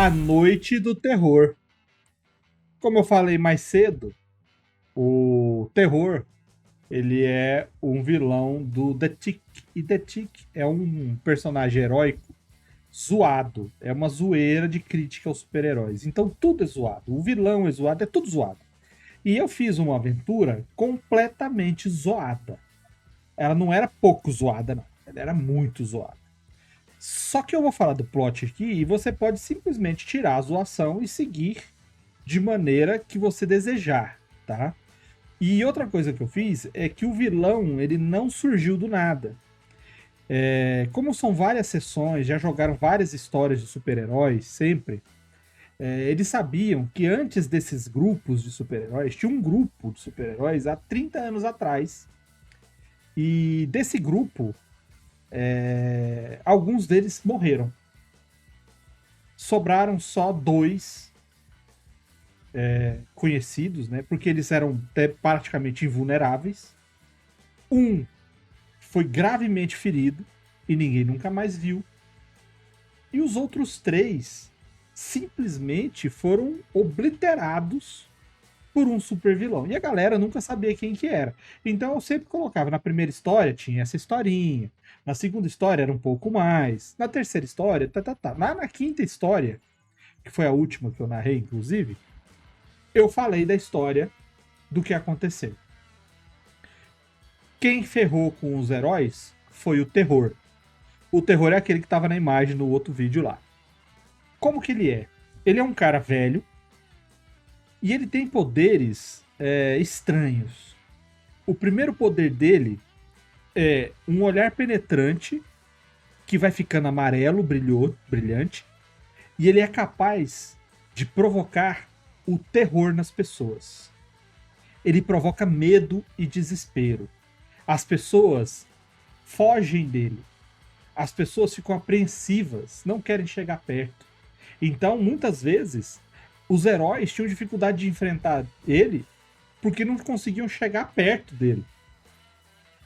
A Noite do Terror. Como eu falei mais cedo, o Terror, ele é um vilão do The Tick. E The Tick é um personagem heróico zoado. É uma zoeira de crítica aos super-heróis. Então tudo é zoado. O vilão é zoado, é tudo zoado. E eu fiz uma aventura completamente zoada. Ela não era pouco zoada, não. Ela era muito zoada. Só que eu vou falar do plot aqui e você pode simplesmente tirar a zoação e seguir de maneira que você desejar, tá? E outra coisa que eu fiz é que o vilão, ele não surgiu do nada. Como são várias sessões, já jogaram várias histórias de super-heróis, sempre, eles sabiam que antes desses grupos de super-heróis, tinha um grupo de super-heróis há 30 anos atrás. E desse grupo, alguns deles morreram. Sobraram só dois conhecidos, né? Porque eles eram praticamente invulneráveis. Um foi gravemente ferido e ninguém nunca mais viu. E os outros três simplesmente foram obliterados por um super vilão. E a galera nunca sabia quem que era. Então eu sempre colocava, na primeira história tinha essa historinha, na segunda história era um pouco mais, na terceira história, Na quinta história, que foi a última que eu narrei, inclusive, eu falei da história do que aconteceu. Quem ferrou com os heróis foi o Terror. O Terror é aquele que estava na imagem no outro vídeo lá. Como que ele é? Ele é um cara velho e ele tem poderes estranhos. O primeiro poder dele é um olhar penetrante que vai ficando amarelo, brilhante, e ele é capaz de provocar o terror nas pessoas. Ele provoca medo e desespero. As pessoas fogem dele. As pessoas ficam apreensivas, não querem chegar perto. Então, muitas vezes, os heróis tinham dificuldade de enfrentar ele porque não conseguiam chegar perto dele.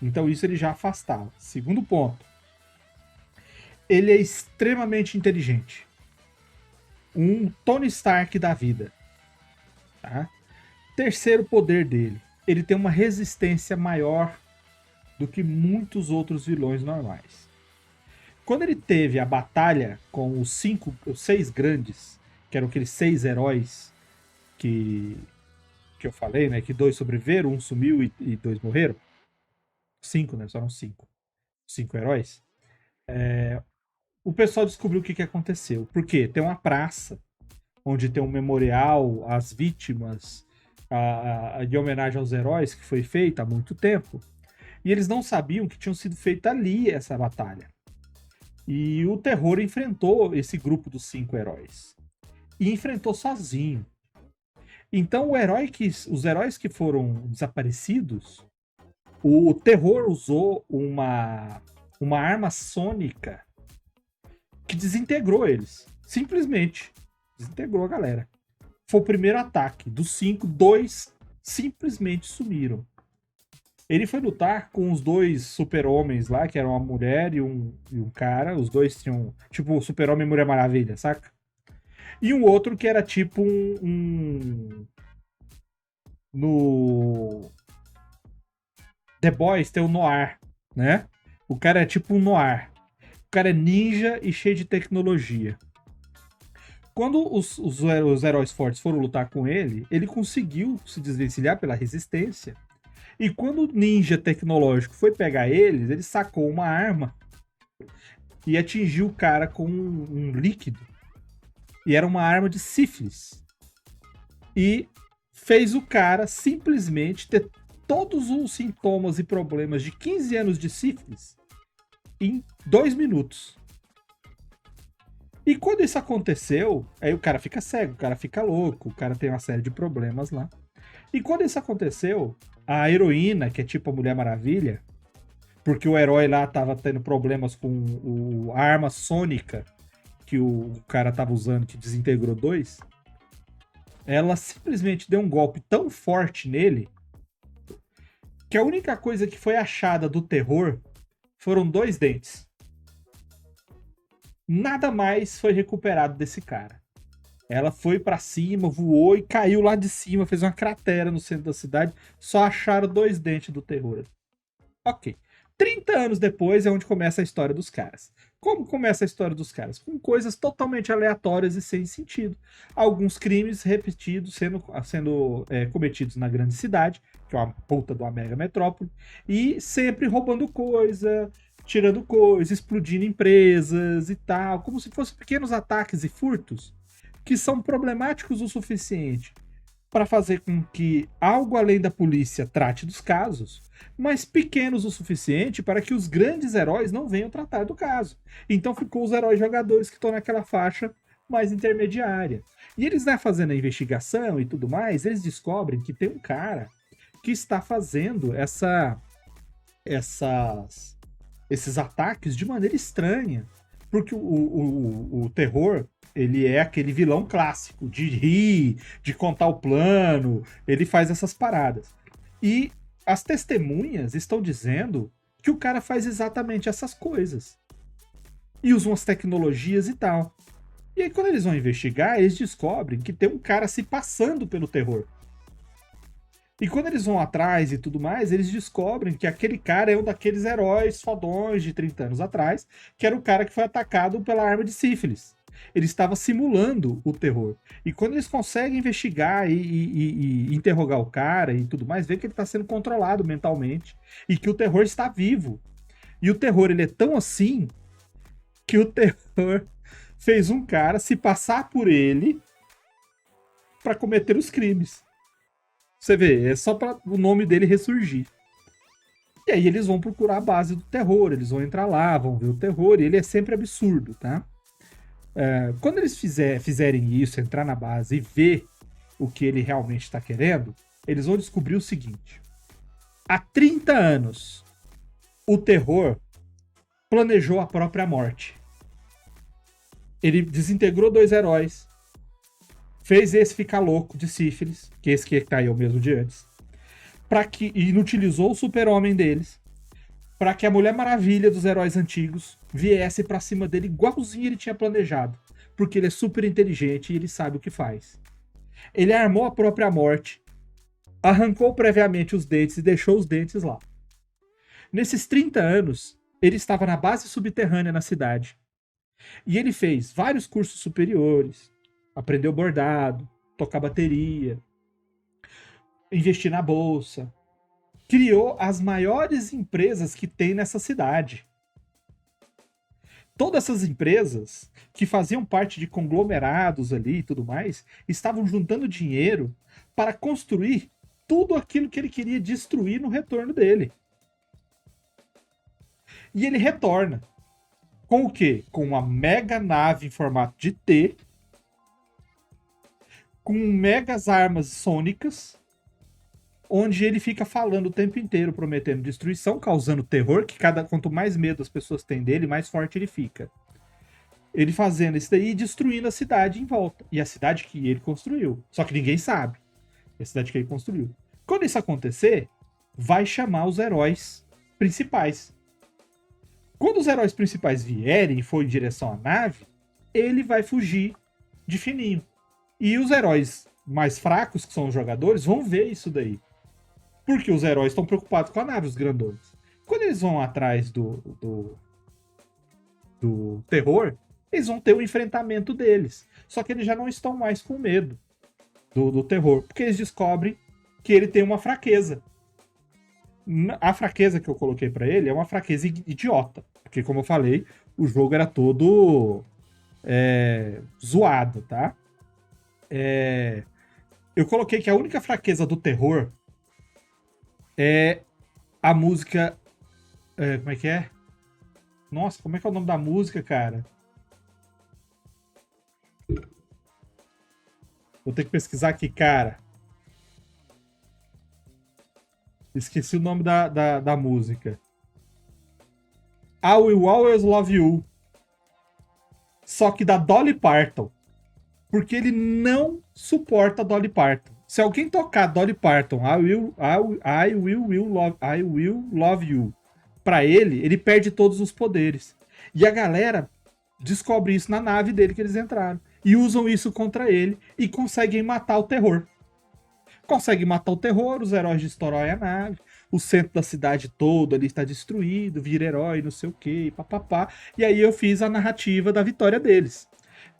Então isso ele já afastava. Segundo ponto, ele é extremamente inteligente. Um Tony Stark da vida. Tá? Terceiro poder dele, ele tem uma resistência maior do que muitos outros vilões normais. Quando ele teve a batalha com os seis grandes, que eram aqueles 6 heróis que eu falei, né? Que 2 sobreviveram, um sumiu e 2 morreram. 5, né? Só eram 5. 5 heróis. O pessoal descobriu o que aconteceu. Por quê? Tem uma praça onde tem um memorial às vítimas de homenagem aos heróis que foi feita há muito tempo. E eles não sabiam que tinham sido feita ali essa batalha. E o Terror enfrentou esse grupo dos 5 heróis. E enfrentou sozinho. Então os heróis que foram desaparecidos, o Terror usou uma arma sônica que desintegrou eles. Simplesmente. Desintegrou a galera. Foi o primeiro ataque. Dos 5, 2 simplesmente sumiram. Ele foi lutar com os 2 super-homens lá, que eram uma mulher e um cara. Os dois tinham, tipo, o super-homem e Mulher Maravilha, saca? E um outro que era tipo no The Boys tem o Noir, né? O cara é tipo um Noir. O cara é ninja e cheio de tecnologia. Quando os heróis fortes foram lutar com ele, ele conseguiu se desvencilhar pela resistência. E quando o ninja tecnológico foi pegar eles, ele sacou uma arma e atingiu o cara com um líquido. E era uma arma de sífilis. E fez o cara simplesmente ter todos os sintomas e problemas de 15 anos de sífilis em 2 minutos. E quando isso aconteceu, aí o cara fica cego, o cara fica louco, o cara tem uma série de problemas lá. E quando isso aconteceu, a heroína, que é tipo a Mulher Maravilha, porque o herói lá tava tendo problemas com a arma sônica que o cara tava usando, que desintegrou 2, ela simplesmente deu um golpe tão forte nele que a única coisa que foi achada do Terror foram 2 dentes. Nada mais foi recuperado desse cara. Ela foi pra cima, voou e caiu lá de cima, fez uma cratera no centro da cidade. Só acharam 2 dentes do terror. Ok. 30 anos depois é onde começa a história dos caras. Como começa a história dos caras? Com coisas totalmente aleatórias e sem sentido. Alguns crimes repetidos sendo cometidos na grande cidade, que é uma puta de uma mega metrópole, e sempre roubando coisa, tirando coisa, explodindo empresas e tal, como se fossem pequenos ataques e furtos que são problemáticos o suficiente para fazer com que algo além da polícia trate dos casos, mas pequenos o suficiente para que os grandes heróis não venham tratar do caso. Então ficou os heróis jogadores que estão naquela faixa mais intermediária. E eles, né, fazendo a investigação e tudo mais, eles descobrem que tem um cara que está fazendo esses ataques de maneira estranha. Porque o terror, ele é aquele vilão clássico, de rir, de contar o plano, ele faz essas paradas. E as testemunhas estão dizendo que o cara faz exatamente essas coisas. E usa umas tecnologias e tal. E aí, quando eles vão investigar, eles descobrem que tem um cara se passando pelo terror. E quando eles vão atrás e tudo mais, eles descobrem que aquele cara é um daqueles heróis fodões de 30 anos atrás, que era o cara que foi atacado pela arma de sífilis. Ele estava simulando o terror. E quando eles conseguem investigar e interrogar o cara e tudo mais, vê que ele está sendo controlado mentalmente e que o terror está vivo. E o terror, ele é tão assim que o terror fez um cara se passar por ele para cometer os crimes. Você vê, é só para o nome dele ressurgir. E aí eles vão procurar a base do terror, eles vão entrar lá, vão ver o terror, e ele é sempre absurdo, tá? Quando eles fizerem isso, entrar na base e ver o que ele realmente está querendo, eles vão descobrir o seguinte. Há 30 anos, o terror planejou a própria morte. Ele desintegrou 2 heróis, fez esse ficar louco de sífilis, que esse que tá aí é o mesmo de antes, e inutilizou o super-homem deles, para que a Mulher Maravilha dos heróis antigos viesse para cima dele igualzinho ele tinha planejado, porque ele é super inteligente e ele sabe o que faz. Ele armou a própria morte, arrancou previamente os dentes e deixou os dentes lá. Nesses 30 anos, ele estava na base subterrânea na cidade. E ele fez vários cursos superiores, aprendeu bordado, tocar bateria, investir na bolsa. Criou as maiores empresas que tem nessa cidade. Todas essas empresas, que faziam parte de conglomerados ali e tudo mais, estavam juntando dinheiro para construir tudo aquilo que ele queria destruir no retorno dele. E ele retorna. Com o quê? Com uma mega nave em formato de T, com megas armas sônicas, onde ele fica falando o tempo inteiro, prometendo destruição, causando terror, que quanto mais medo as pessoas têm dele, mais forte ele fica. Ele fazendo isso daí e destruindo a cidade em volta. E a cidade que ele construiu. Só que ninguém sabe. É a cidade que ele construiu. Quando isso acontecer, vai chamar os heróis principais. Quando os heróis principais vierem e for em direção à nave, ele vai fugir de fininho. E os heróis mais fracos, que são os jogadores, vão ver isso daí. Porque os heróis estão preocupados com a nave, os grandões. Quando eles vão atrás do terror, eles vão ter o enfrentamento deles. Só que eles já não estão mais com medo do terror. Porque eles descobrem que ele tem uma fraqueza. A fraqueza que eu coloquei pra ele é uma fraqueza idiota. Porque, como eu falei, o jogo era todo zoado, tá? Eu coloquei que a única fraqueza do terror é a música. Como é que é? Nossa, como é que é o nome da música, cara? Vou ter que pesquisar aqui, cara. Esqueci o nome da música. I Will Always Love You. Só que da Dolly Parton. Porque ele não suporta Dolly Parton. Se alguém tocar Dolly Parton, I will love you, pra ele perde todos os poderes. E a galera descobre isso na nave dele que eles entraram. e usam isso contra ele e conseguem matar o terror. Conseguem matar o terror, os heróis destroem a nave, o centro da cidade todo ali está destruído, vira herói, não sei o que, papapá. E aí eu fiz a narrativa da vitória deles.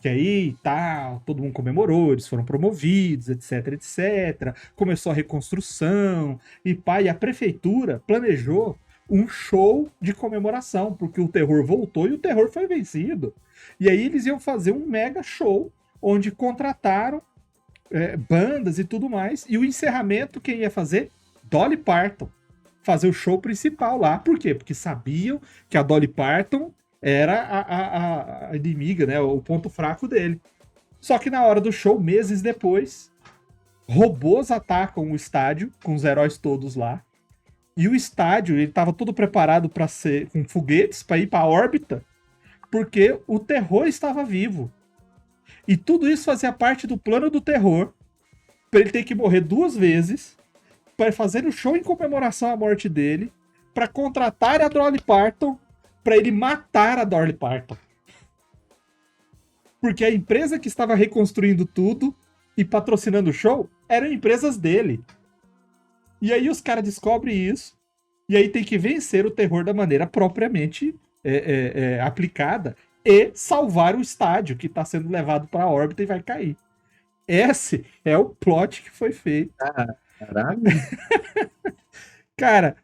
Que aí, tal, todo mundo comemorou, eles foram promovidos, etc, etc. Começou a reconstrução, e pá, e a prefeitura planejou um show de comemoração, porque o terror voltou e o terror foi vencido. E aí eles iam fazer um mega show, onde contrataram bandas e tudo mais, e o encerramento quem ia fazer? Dolly Parton. Fazer o show principal lá. Por quê? Porque sabiam que a Dolly Parton era a inimiga, né? O ponto fraco dele. Só que na hora do show, meses depois, robôs atacam o estádio, com os heróis todos lá. E o estádio, ele estava todo preparado para ser com foguetes para ir para a órbita, porque o terror estava vivo. E tudo isso fazia parte do plano do terror, para ele ter que morrer 2 vezes, para fazer o show em comemoração à morte dele, para contratar a Dolly Parton, para ele matar a Dolly Parton. Porque a empresa que estava reconstruindo tudo e patrocinando o show eram empresas dele. E aí os caras descobrem isso, e aí tem que vencer o terror da maneira propriamente aplicada e salvar o estádio que está sendo levado para a órbita e vai cair. Esse é o plot que foi feito. Caralho. Cara,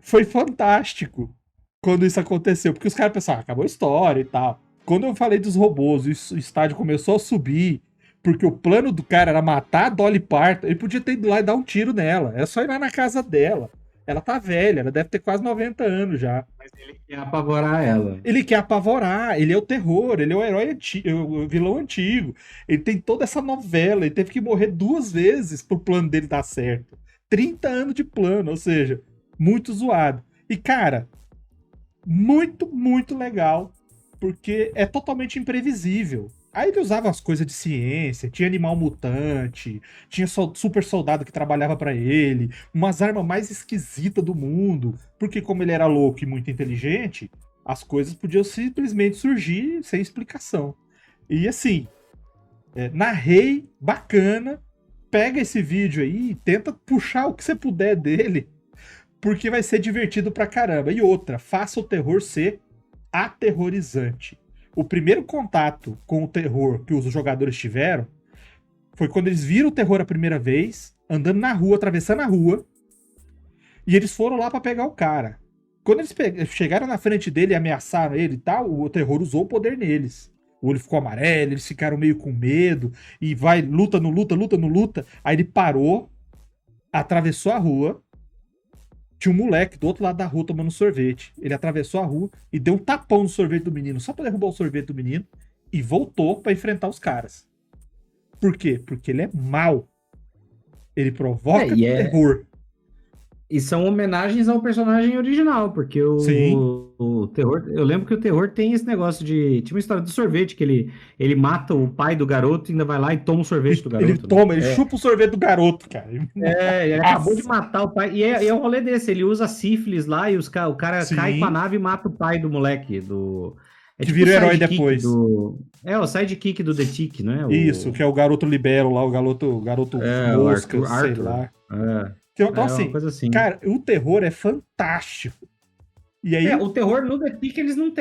foi fantástico quando isso aconteceu, porque os caras pensaram, acabou a história e tal. Quando eu falei dos robôs e o estádio começou a subir, porque o plano do cara era matar a Dolly Parton, ele podia ter ido lá e dar um tiro nela. Era só ir lá na casa dela. Ela tá velha, ela deve ter quase 90 anos já. Mas ele quer apavorar ela. Ele quer apavorar, ele é o terror, ele é o herói antigo, o vilão antigo. Ele tem toda essa novela, ele teve que morrer 2 vezes pro plano dele dar certo. 30 anos de plano, ou seja, muito zoado. E, cara, muito, muito legal, porque é totalmente imprevisível. Aí ele usava as coisas de ciência, tinha animal mutante, tinha super soldado que trabalhava pra ele, umas armas mais esquisitas do mundo, porque como ele era louco e muito inteligente, as coisas podiam simplesmente surgir sem explicação. E assim, narrei, bacana, pega esse vídeo aí e tenta puxar o que você puder dele, porque vai ser divertido pra caramba. E outra, faça o terror ser aterrorizante. O primeiro contato com o terror que os jogadores tiveram foi quando eles viram o terror a primeira vez, andando na rua, atravessando a rua, e eles foram lá pra pegar o cara. Quando eles chegaram na frente dele e ameaçaram ele e tal, o terror usou o poder neles. O olho ficou amarelo, eles ficaram meio com medo, e vai, luta, não luta, luta, não luta. Aí ele parou, atravessou a rua, tinha um moleque do outro lado da rua tomando sorvete. Ele atravessou a rua e deu um tapão no sorvete do menino, só pra derrubar o sorvete do menino, e voltou pra enfrentar os caras. Por quê? Porque ele é mau. Ele provoca terror. E são homenagens ao personagem original, porque Sim. o terror. Eu lembro que o terror tem esse negócio de. Tinha uma história do sorvete, que ele mata o pai do garoto e ainda vai lá e toma o sorvete do garoto. Ele toma, ele chupa o sorvete do garoto, cara. Ele acabou de matar o pai. E é um rolê desse, ele usa sífilis lá e o cara Sim. cai com a nave e mata o pai do moleque. Que tipo vira o herói depois. O sidekick do The Tick, né? Isso, que é o garoto libero lá, o garoto mosca, o sei Arthur. lá. Então, assim, cara, o terror é fantástico. E aí, o terror no The Tick eles não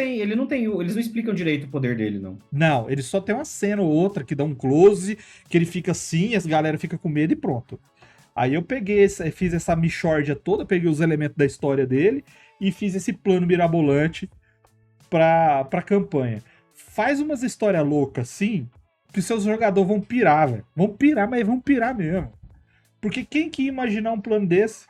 explicam direito o poder dele, não. Não, ele só tem uma cena ou outra que dá um close, que ele fica assim, as galera fica com medo e pronto. Aí eu fiz essa mixórdia toda, peguei os elementos da história dele e fiz esse plano mirabolante pra campanha. Faz umas histórias loucas assim, que seus jogadores vão pirar, velho. Vão pirar, mas vão pirar mesmo. Porque quem que ia imaginar um plano desse?